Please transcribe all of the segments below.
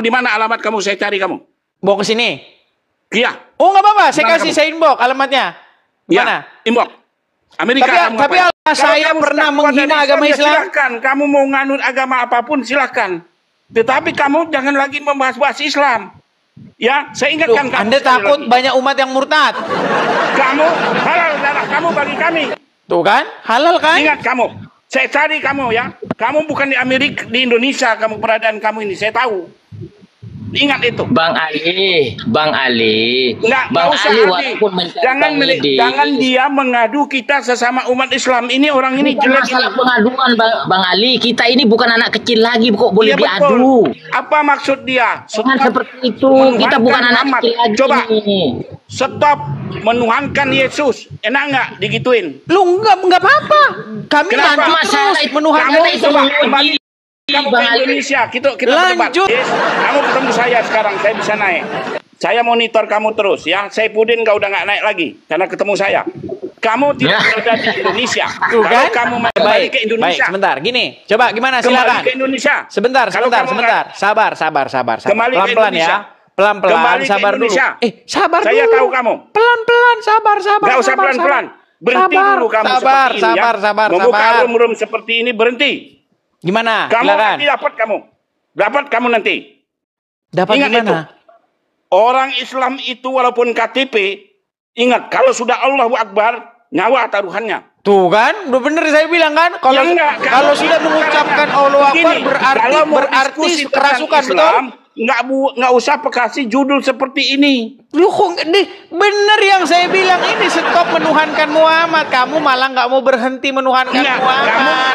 di mana alamat kamu? Saya cari kamu. Bawa ke sini. Iya. Oh, nggak apa-apa. Saya kasih saya inbox alamatnya. Mana? Inbox. Amerika. Tapi saya pernah menghina agama Islam. Silahkan. Kamu mau nganut agama apapun silahkan. Tetapi kamu jangan lagi membahas-bahas Islam. Ya, saya ingatkan kamu. Anda takut lagi. Banyak umat yang murtad. Kamu halal darah kamu bagi kami. Tuh kan, halal kan? Ingat kamu. Saya cari kamu ya. Kamu bukan di Amerika, di Indonesia kamu keberadaan kamu ini. Saya tahu. Ingat itu. Bang Ali. Bang Ali walaupun jangan dia mengadu kita sesama umat Islam. Ini orang ini jelek. Masalah pengaduan Bang Ali. Kita ini bukan anak kecil lagi kok boleh diadu. Apa maksud dia? Jangan seperti itu. Kita bukan anak kecil lagi. Coba. Stop menuhankan Yesus. Enak nggak digituin? Lu nggak apa-apa. Kami lanjut terus menuhankan Yesus. Kamu ke Indonesia, kita berdebat. Yes, kamu ketemu saya sekarang, saya bisa naik. Saya monitor kamu terus ya. Saifuddin kau udah nggak naik lagi karena ketemu saya. Kamu tidak berada di Indonesia. Kalau kamu kembali ke Indonesia. Baik, sebentar. Gini, coba gimana silakan. Kembali ke Indonesia. Sebentar. Sabar. Pelan-pelan ya. Pelan-pelan, sabar dulu. Sabar dulu. Saya tahu kamu. Pelan-pelan, sabar. Gak usah pelan-pelan. Berhenti dulu kamu seperti ini ya. Membuka room seperti ini berhenti. Gimana? Kamu nanti dapat kamu nanti. Dapat ingat gimana? Itu. Orang Islam itu walaupun KTP, ingat kalau sudah Allahu Akbar, nyawa taruhannya. Tuh kan, udah bener saya bilang kan, kalau sudah mengucapkan Allahu Akbar berarti kerasukan, betul? Nggak usah kasih judul seperti ini. Lu kok bener yang saya bilang ini, stop menuhankan Muhammad. Kamu malah nggak mau berhenti menuhankan Muhammad.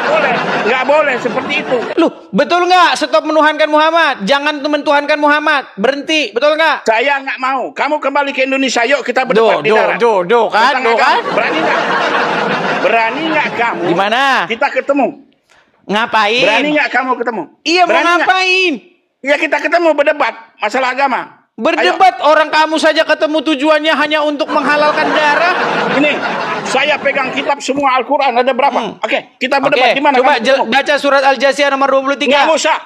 Nggak boleh seperti itu. Lu betul nggak stop menuhankan Muhammad? Jangan mentuhankan Muhammad. Berhenti, betul nggak? Saya nggak mau. Kamu kembali ke Indonesia. Yuk kita berdebat di darat. Kan? Berani nggak? Berani nggak kamu? Di mana? Kita ketemu. Ngapain? Berani nggak kamu ketemu? Iya, mau ngapain? Ya kita ketemu berdebat masalah agama. Berdebat. Orang kamu saja ketemu tujuannya hanya untuk menghalalkan darah. Ini saya pegang kitab semua Al-Quran ada berapa? Oke, kita berdebat di mana? Coba baca surat Al-Jasiyah nomor 23. Nggak usah.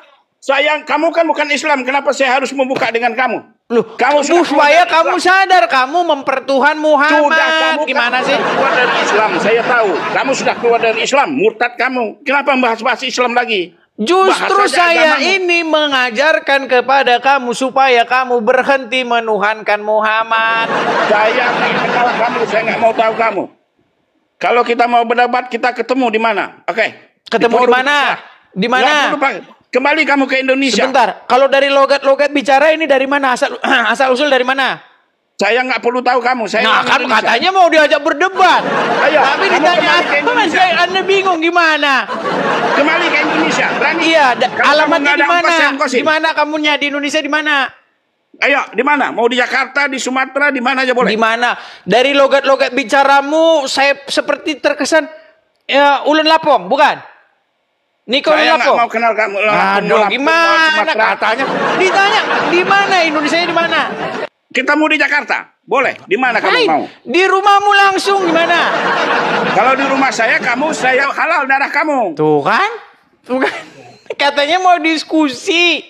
Kamu kan bukan Islam. Kenapa saya harus membuka dengan kamu? Kamu supaya kamu sadar kamu mempertuhan Muhammad. Gimana sih? Keluar dari Islam, saya tahu. Kamu sudah keluar dari Islam, murtad kamu. Kenapa membahas Islam lagi? Justru saya ini mengajarkan kepada kamu supaya kamu berhenti menuhankan Muhammad. Saya nggak kenal kamu, saya nggak mau tahu kamu. Kalau kita mau berdebat, kita ketemu di mana? Oke. Ketemu di mana? Di mana? Kembali kamu ke Indonesia. Sebentar. Kalau dari logat-logat bicara ini dari mana? Asal usul dari mana? Saya nggak perlu tahu kamu. Saya kan katanya mau diajak berdebat. Ayo, tapi ditanya Anda bingung gimana? Kembali ke Indonesia. Berani? Iya. Alamatnya di mana? Di mana kamunya? Di Indonesia di mana? Ayo, di mana? Mau di Jakarta, di Sumatera, di mana aja boleh. Di mana? Dari logat-logat bicaramu, saya seperti terkesan ulun lapong, bukan? Niko saya lapong. Saya nggak mau kenal kamu. Aduh, gimana katanya? Ditanya di mana? Indonesia di mana? Kita mau di Jakarta, boleh? Di mana kamu mau? Di rumahmu langsung, gimana? Kalau di rumah saya halal darah kamu. Tuh kan? Katanya mau diskusi.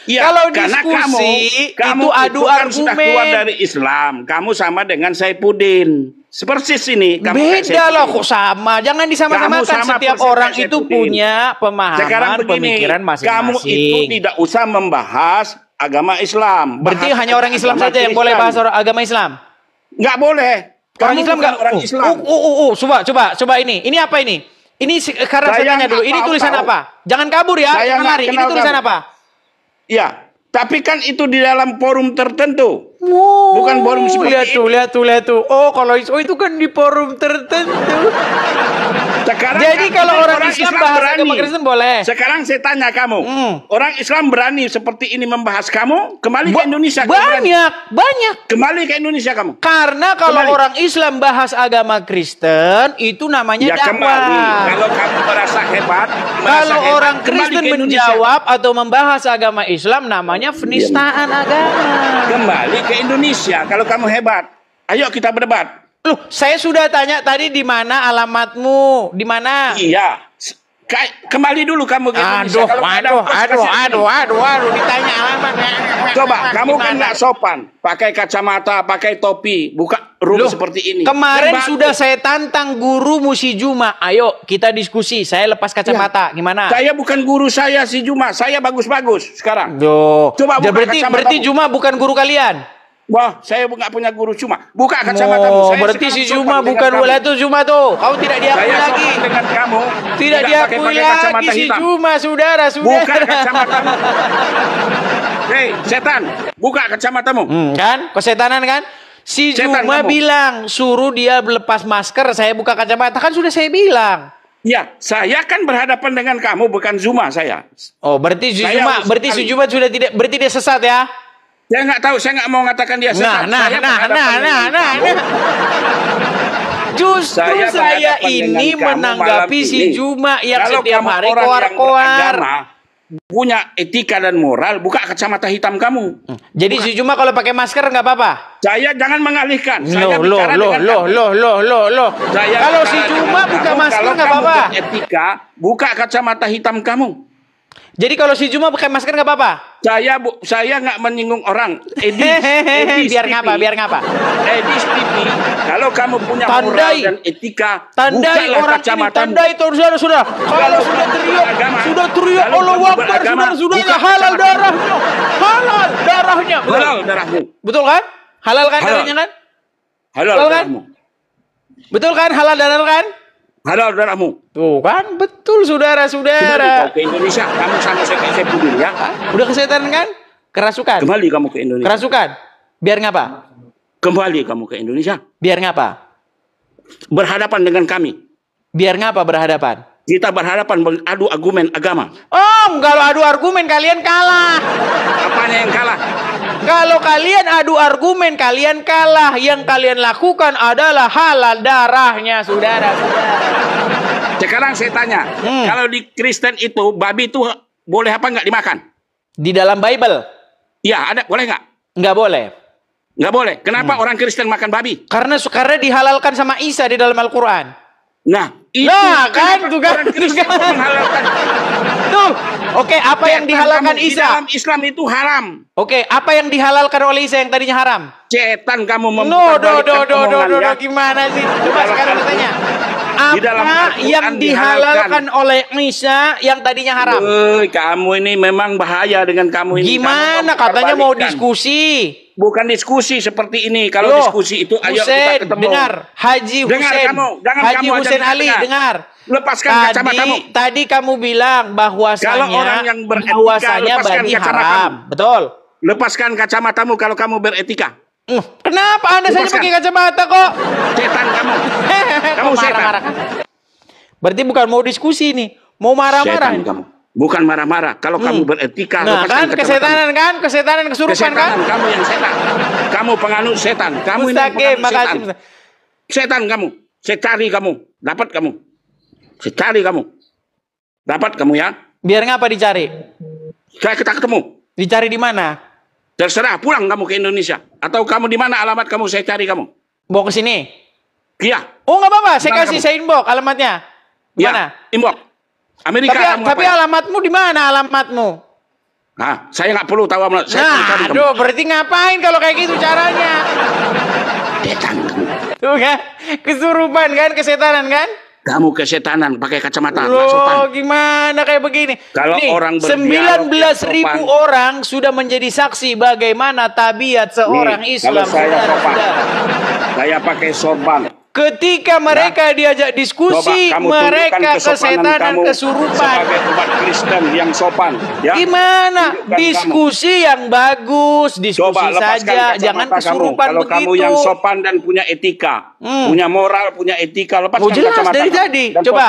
Ya, kalau diskusi, kamu itu adu argumen. Sudah keluar dari Islam. Kamu sama dengan Saifuddin. Persis ini. Beda loh kok sama. Jangan disama-samakan. Setiap orang itu punya pemahaman, pemikiran masing-masing. Kamu itu tidak usah membahas agama Islam. Berarti hanya orang Islam saja yang boleh bahas agama Islam? Nggak boleh. Orang Islam nggak? Orang Islam. Coba ini. Ini apa ini? Ini sekarang saya tanya dulu. Ini tulisan apa? Jangan kabur ya. Jangan lari. Ini tulisan apa? Ya, tapi kan itu di dalam forum tertentu. Bukan forum seperti ini. Lihat tuh. Oh, kalau itu kan di forum tertentu. Sekarang jadi kalau orang Islam bahas agama Kristen boleh. Sekarang saya tanya kamu, orang Islam berani seperti ini membahas kamu? Kembali ke Indonesia. Banyak. Kembali ke Indonesia kamu. Karena kalau orang Islam bahas agama Kristen itu namanya dakwah. Kalau kamu merasa hebat, kalau orang Kristen menjawab atau membahas agama Islam namanya penistaan agama. Kembali ke Indonesia kalau kamu hebat. Ayo kita berdebat. Loh, saya sudah tanya tadi di mana alamatmu? Di mana? Iya. Kembali dulu kamu ke Indonesia. Aduh, ditanya alamat. Coba, kamu kan nggak sopan. Pakai kacamata, pakai topi, buka room seperti ini. Kemarin sudah saya tantang gurumu si Juma. Ayo kita diskusi. Saya lepas kacamata. Gimana? Saya bukan guru saya si Juma. Saya bagus-bagus sekarang. Coba berarti Juma bukan guru kalian. Wah, saya nggak punya guru Juma. Buka kacamatamu. Saya berarti si Juma bukan wala itu Juma tuh. Kau tidak diakui lagi. Saya dengan kamu. Tidak diakui lagi si Juma, saudara. Buka kacamatamu. Hei, setan, buka kacamatamu. Kan? Kesetanan kan? Si Setan Juma kamu. bilang suruh dia lepas masker, saya buka kacamata. Kan sudah saya bilang. Ya, saya kan berhadapan dengan kamu, bukan Zuma saya. Oh, berarti si Juma sudah tidak, berarti dia sesat ya? Saya nggak tahu, saya nggak mau mengatakan dia sesat. Nah. Justru saya ini menanggapi si Juma yang setiap hari koar-koar. Punya etika dan moral, buka kacamata hitam kamu. Jadi si Juma kalau pakai masker nggak apa-apa? Saya jangan mengalihkan. Saya bicara dengan loh. Kalau si Juma buka masker nggak apa-apa? Etika, buka kacamata hitam kamu. Jadi kalau si Juma pakai masker nggak apa-apa? Saya nggak menyinggung orang. Biar ngapa? Edis TV, kalau kamu punya moral dan etika, tandai orang ini, tandai itu sudah. Kalau sudah teriak Allah Akbar, sudah halal darahnya. Halal darahmu. Betul kan? Halal kan darahnya kan? Halal darahmu. Betul kan? Halal darah kan? Halal darahmu. Tuh kan, betul saudara-saudara. Kembali kau ke Indonesia, kamu sama saya Pudin ya. Udah kesehatan kan? Kerasukan. Kembali kamu ke Indonesia. Kerasukan. Biar ngapa? Kembali kamu ke Indonesia. Biar ngapa? Berhadapan dengan kami. Biar ngapa berhadapan? Kita berhadapan mengadu argumen agama. Kalau adu argumen kalian kalah. Apanya yang kalah? Kalau kalian adu argumen kalian kalah. Yang kalian lakukan adalah halal darahnya, saudara-saudara. Sekarang saya tanya, kalau di Kristen itu babi itu boleh apa nggak dimakan? Di dalam Bible? Iya, ada, boleh nggak? Nggak boleh. Nggak boleh. Kenapa orang Kristen makan babi? Karena dihalalkan sama Isa di dalam Al-Quran. Nah, itu kan tuh kan. Orang Kristen menghalalkan. Tuh, oke, apa yang dihalalkan Isa? Di dalam Islam itu haram. Oke, apa yang dihalalkan oleh Isa yang tadinya haram? Setan kamu gimana sih? Coba sekarang bertanya. Apa yang dihalalkan oleh Isa yang tadinya haram? Kamu ini memang bahaya dengan kamu ini. Gimana? Katanya mau diskusi. Bukan diskusi seperti ini. Kalau diskusi itu ayo kita ketemu. Dengar, Haji Hussein. Haji Hussein Ali, dengar. Lepaskan kacamatamu. Tadi kamu bilang bahwasanya kalau orang yang beretika, babi haram. Betul. Lepaskan kacamatamu kalau kamu beretika. Kenapa Anda saja pakai kacamata kok? Setan kamu. Kamu setan. Berarti bukan mau diskusi nih, mau marah-marah. Setan kamu. Bukan marah-marah. Kalau kamu beretika, lepaskan kacamatamu. Kesetanan kesurupan kan? Kamu yang setan. Kamu penganut setan. Kamu ini penganut setan. Setan kamu. Saya cari kamu. Dapat kamu. Saya cari kamu. Dapat kamu ya. Biar ngapa dicari? Kita ketemu. Dicari di mana? Terserah, pulang kamu ke Indonesia. Atau kamu di mana alamat kamu, saya cari kamu. Bawa ke sini? Iya. Oh, nggak apa-apa, saya kasih, saya inbox alamatnya. Di mana? Inbox. Amerika. Tapi alamatmu di mana alamatmu? Nah, saya nggak perlu tahu alamat. Berarti ngapain kalau kayak gitu caranya? Setan kamu. Tuh kan, kesurupan kan, kesetanan kan? Kamu kesetanan pakai kacamata. Loh, gimana kayak begini? Kalau orang 19.000 orang sudah menjadi saksi bagaimana tabiat seorang Islam. Kalau saya pakai sorban. Ketika mereka diajak diskusi, mereka kesetanan kesurupan. Sebagai umat Kristen yang sopan. Ya? Gimana? Diskusi yang bagus, diskusi saja, jangan kesurupan kalau begitu. Kamu yang sopan dan punya etika, punya moral, punya etika, lepaskan jelas kacamata dari tadi. Coba,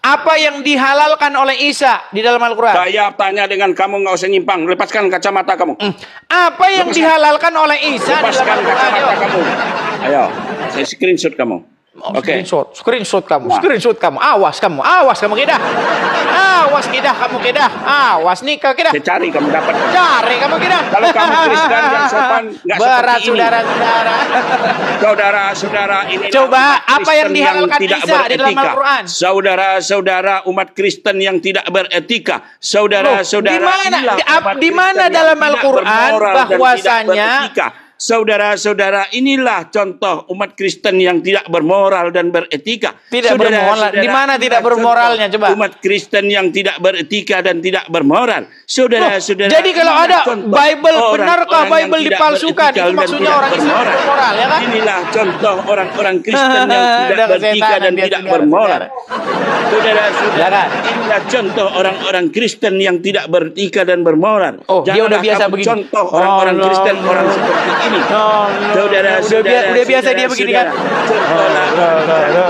apa yang dihalalkan oleh Isa di dalam Al-Quran? Saya tanya dengan kamu, nggak usah nyimpang. Lepaskan kacamata kamu. Apa yang dihalalkan oleh Isa di dalam Al-Quran? Lepaskan kacamata kamu. Ayo, saya screenshot kamu. Screenshot kamu. Awas kamu Kedah. Awas nih Kedah. Saya cari kamu dapat. Cari kamu Kedah. Kalau kamu Kristen yang sopan, nggak berat seperti ini. Saudara-saudara, ini coba apa yang dihalalkan Isa di dalam Al-Quran? Saudara-saudara umat Kristen yang tidak beretika. Saudara-saudara, di mana dalam Al-Quran bahwasanya saudara-saudara, inilah contoh umat Kristen yang tidak bermoral dan beretika. Tidak bermoral. Di mana tidak bermoralnya coba? Umat Kristen yang tidak beretika dan tidak bermoral. Saudara-saudara. Jadi kalau ada Bible, benarkah Bible dipalsukan? Itu maksudnya orang Islam bermoral, ya kan? Inilah contoh orang-orang Kristen yang tidak beretika dan tidak bermoral. Saudara-saudara, inilah contoh orang-orang Kristen yang tidak beretika dan bermoral. Dia udah biasa begini. Contoh orang-orang Kristen orang seperti ini. Saudara-saudara, udah biasa dia begini kan?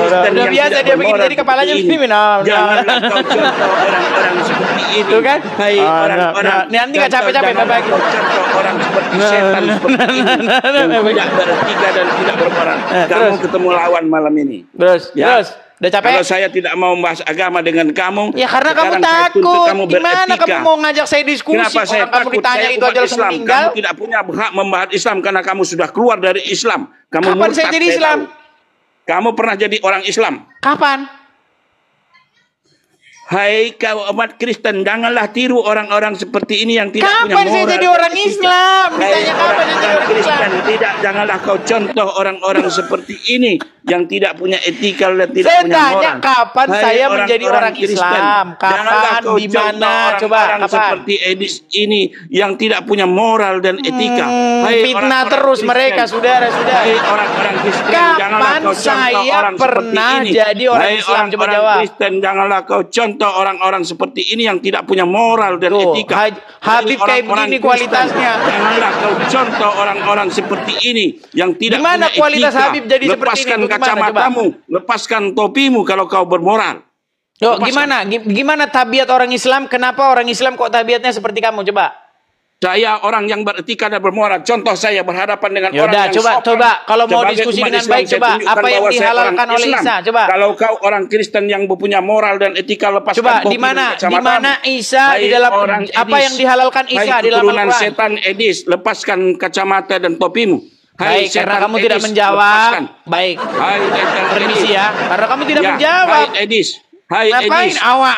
Udah biasa dia begini, jadi kepalanya begini. Janganlah kau contoh orang-orang seperti itu kan? Hai orang-orang, nanti nggak capek-capek bagi contoh orang seperti setan seperti ini yang tidak beretika dan tidak bermoral. Kamu ketemu lawan malam ini. Terus. Udah capek? Kalau saya tidak mau membahas agama dengan kamu, ya karena kamu takut. Gimana kamu mau ngajak saya diskusi? Kenapa saya kamu ditanya itu aja langsung meninggal? Kamu tidak punya hak membahas Islam karena kamu sudah keluar dari Islam. Kamu kapan saya jadi Islam? Kamu pernah jadi orang Islam? Kapan? Hai kau umat Kristen, janganlah tiru orang-orang seperti ini yang tidak punya moral. Kapan saya jadi orang Islam? Ditanya kapan saya jadi orang Kristen? Tidak, janganlah kau contoh orang-orang seperti ini yang tidak punya etika dan tidak punya moral. Saya tanya kapan saya menjadi orang Islam? Kapan? Di mana? Coba orang seperti Edis ini yang tidak punya moral dan etika. Fitnah terus mereka, saudara-saudara. Hai orang-orang Kristen, janganlah kau contoh orang pernah seperti ini. jadi orang Islam? Coba jawab. Kristen, janganlah kau contoh orang-orang seperti ini yang tidak punya moral dan etika. Habib kayak begini kualitasnya. Janganlah kau contoh orang-orang seperti ini yang tidak punya etika. Kualitas Habib jadi seperti ini? Lepaskan kacamatamu, lepaskan topimu kalau kau bermoral. Gimana tabiat orang Islam? Kenapa orang Islam kok tabiatnya seperti kamu? Coba. Saya orang yang beretika dan bermoral. Contoh saya berhadapan dengan orang yang coba kalau mau diskusi dengan baik, coba apa yang dihalalkan oleh Isa? Coba. Kalau kau orang Kristen yang punya moral dan etika, lepaskan coba di mana Isa di dalam apa yang dihalalkan Isa di dalam Al-Quran? Setan Edis, lepaskan kacamata dan topimu. Baik, karena kamu tidak menjawab. Baik. Permisi ya. Karena kamu tidak menjawab. Hai Edis. Ngapain? Awa.